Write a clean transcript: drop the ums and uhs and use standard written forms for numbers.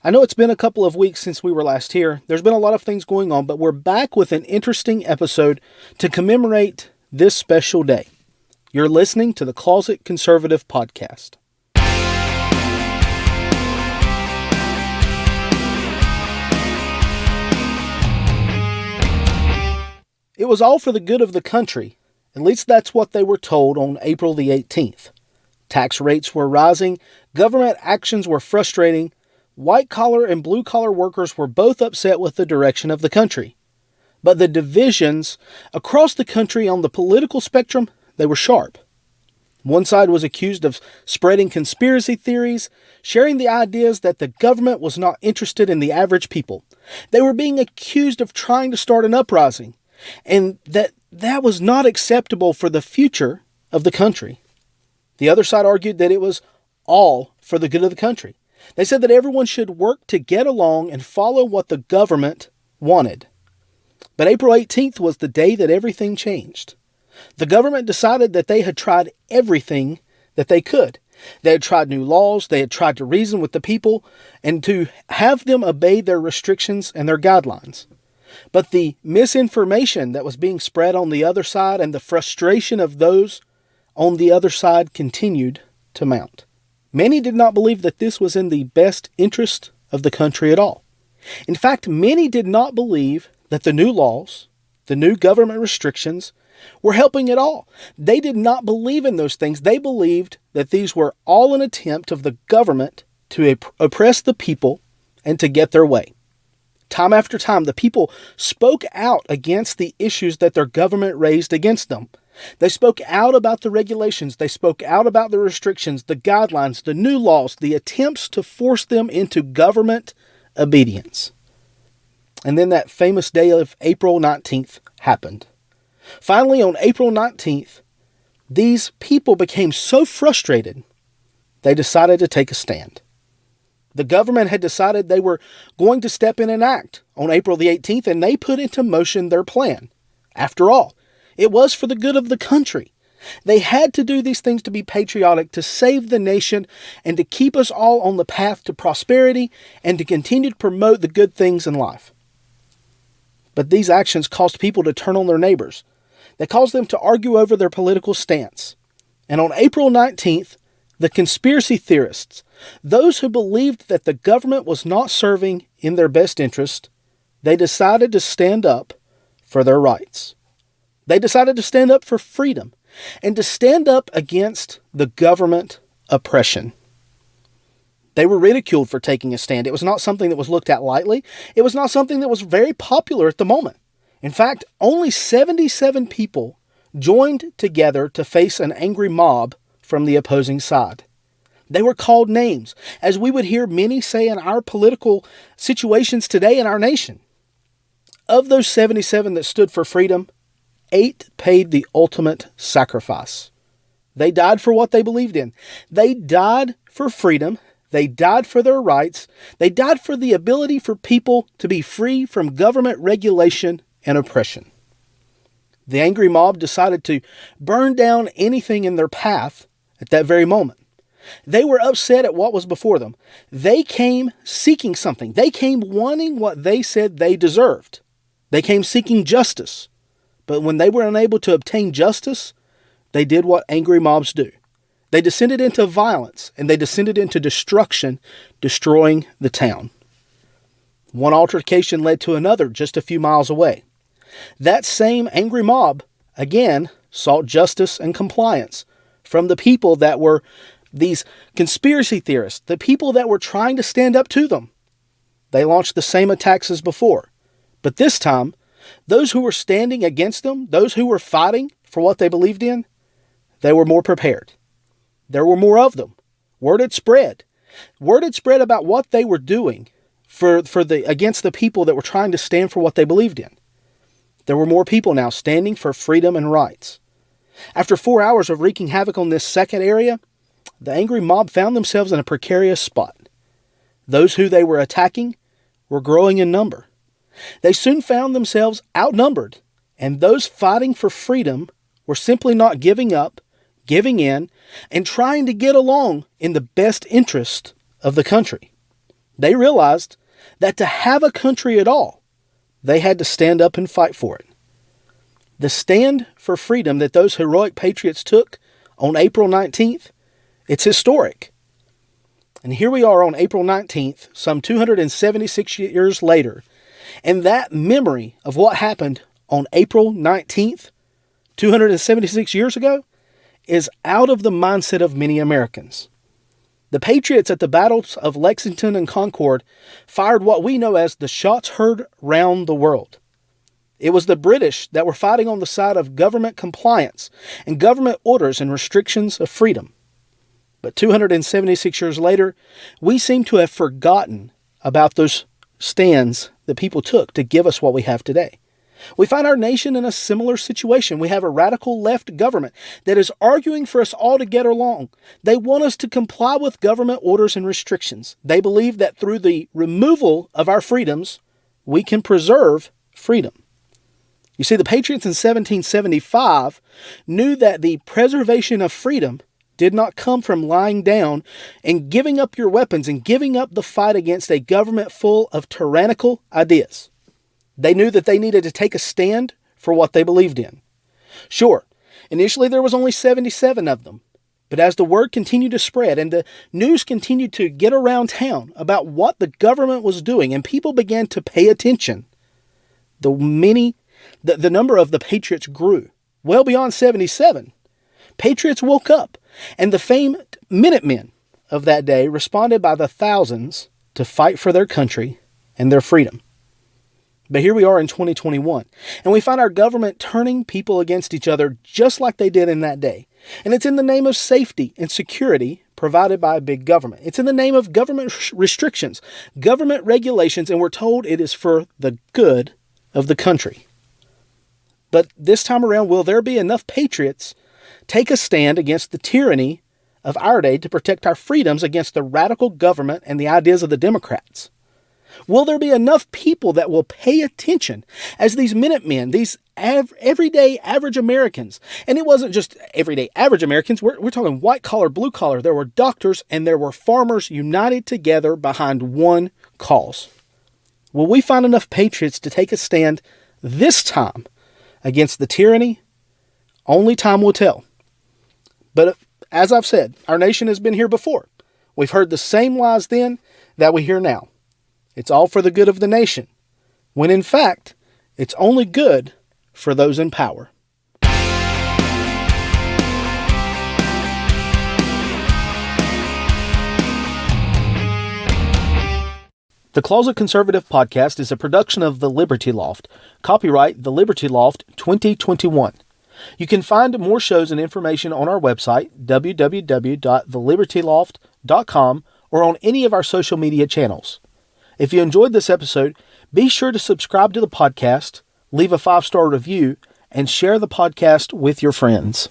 I know it's been a couple of weeks since we were last here. There's been a lot of things going on, but we're back with an interesting episode to commemorate this special day. You're listening to the Closet Conservative Podcast. It was all for the good of the country. At least that's what they were told on April the 18th. Tax rates were rising, government actions were frustrating, white-collar and blue-collar workers were both upset with the direction of the country. But the divisions across the country on the political spectrum, they were sharp. One side was accused of spreading conspiracy theories, sharing the ideas that the government was not interested in the average people. They were being accused of trying to start an uprising, and that was not acceptable for the future of the country. The other side argued that it was all for the good of the country. They said that everyone should work to get along and follow what the government wanted. But April 18th was the day that everything changed. The government decided that they had tried everything that they could. They had tried new laws, they had tried to reason with the people, and to have them obey their restrictions and their guidelines. But the misinformation that was being spread on the other side and the frustration of those on the other side continued to mount. Many did not believe that this was in the best interest of the country at all. In fact, many did not believe that the new laws, the new government restrictions, were helping at all. They did not believe in those things. They believed that these were all an attempt of the government to oppress the people and to get their way. Time after time, the people spoke out against the issues that their government raised against them. They spoke out about the regulations. They spoke out about the restrictions, the guidelines, the new laws, the attempts to force them into government obedience. And then that famous day of April 19th happened. Finally, on April 19th, these people became so frustrated, they decided to take a stand. The government had decided they were going to step in and act on April the 18th, and they put into motion their plan. After all, it was for the good of the country. They had to do these things to be patriotic, to save the nation, and to keep us all on the path to prosperity and to continue to promote the good things in life. But these actions caused people to turn on their neighbors. They caused them to argue over their political stance. And on April 19th, the conspiracy theorists, those who believed that the government was not serving in their best interest, they decided to stand up for their rights. They decided to stand up for freedom and to stand up against the government oppression. They were ridiculed for taking a stand. It was not something that was looked at lightly. It was not something that was very popular at the moment. In fact, only 77 people joined together to face an angry mob from the opposing side. They were called names, as we would hear many say in our political situations today in our nation. Of those 77 that stood for freedom, 8 paid the ultimate sacrifice. They died for what they believed in. They died for freedom. They died for their rights. They died for the ability for people to be free from government regulation and oppression. The angry mob decided to burn down anything in their path at that very moment. They were upset at what was before them. They came seeking something. They came wanting what they said they deserved. They came seeking justice. But when they were unable to obtain justice, they did what angry mobs do. They descended into violence and they descended into destruction, destroying the town. One altercation led to another just a few miles away. That same angry mob, again, sought justice and compliance from the people that were these conspiracy theorists, the people that were trying to stand up to them. They launched the same attacks as before. But this time, those who were standing against them, those who were fighting for what they believed in, they were more prepared. There were more of them. Word had spread. Word had spread about what they were doing against the people that were trying to stand for what they believed in. There were more people now standing for freedom and rights. After 4 hours of wreaking havoc on this second area, the angry mob found themselves in a precarious spot. Those who they were attacking were growing in number. They soon found themselves outnumbered, and those fighting for freedom were simply not giving up, giving in, and trying to get along in the best interest of the country. They realized that to have a country at all, they had to stand up and fight for it. The stand for freedom that those heroic patriots took on April 19th, it's historic. And here we are on April 19th, some 276 years later, and that memory of what happened on April 19th, 276 years ago, is out of the mindset of many Americans. The Patriots at the battles of Lexington and Concord fired what we know as the shots heard round the world. It was the British that were fighting on the side of government compliance and government orders and restrictions of freedom. But 276 years later, we seem to have forgotten about those stands that people took to give us what we have today. We find our nation in a similar situation. We have a radical left government that is arguing for us all to get along. They want us to comply with government orders and restrictions. They believe that through the removal of our freedoms, we can preserve freedom. You see, the Patriots in 1775 knew that the preservation of freedom did not come from lying down and giving up your weapons and giving up the fight against a government full of tyrannical ideas. They knew that they needed to take a stand for what they believed in. Sure, initially there was only 77 of them, but as the word continued to spread and the news continued to get around town about what the government was doing and people began to pay attention, the number of the Patriots grew well beyond 77. Patriots woke up, and the famed Minutemen of that day responded by the thousands to fight for their country and their freedom. But here we are in 2021, and we find our government turning people against each other just like they did in that day. And it's in the name of safety and security provided by big government. It's in the name of government restrictions, government regulations, and we're told it is for the good of the country. But this time around, will there be enough patriots take a stand against the tyranny of our day to protect our freedoms against the radical government and the ideas of the Democrats? Will there be enough people that will pay attention as these Minutemen, these everyday average Americans, and it wasn't just everyday average Americans, we're talking white collar, blue collar, there were doctors and there were farmers united together behind one cause. Will we find enough patriots to take a stand this time against the tyranny? Only time will tell. But as I've said, our nation has been here before. We've heard the same lies then that we hear now. It's all for the good of the nation, when in fact, it's only good for those in power. The Closet Conservative Podcast is a production of The Liberty Loft. Copyright The Liberty Loft 2021. You can find more shows and information on our website, www.thelibertyloft.com, or on any of our social media channels. If you enjoyed this episode, be sure to subscribe to the podcast, leave a 5-star review, and share the podcast with your friends.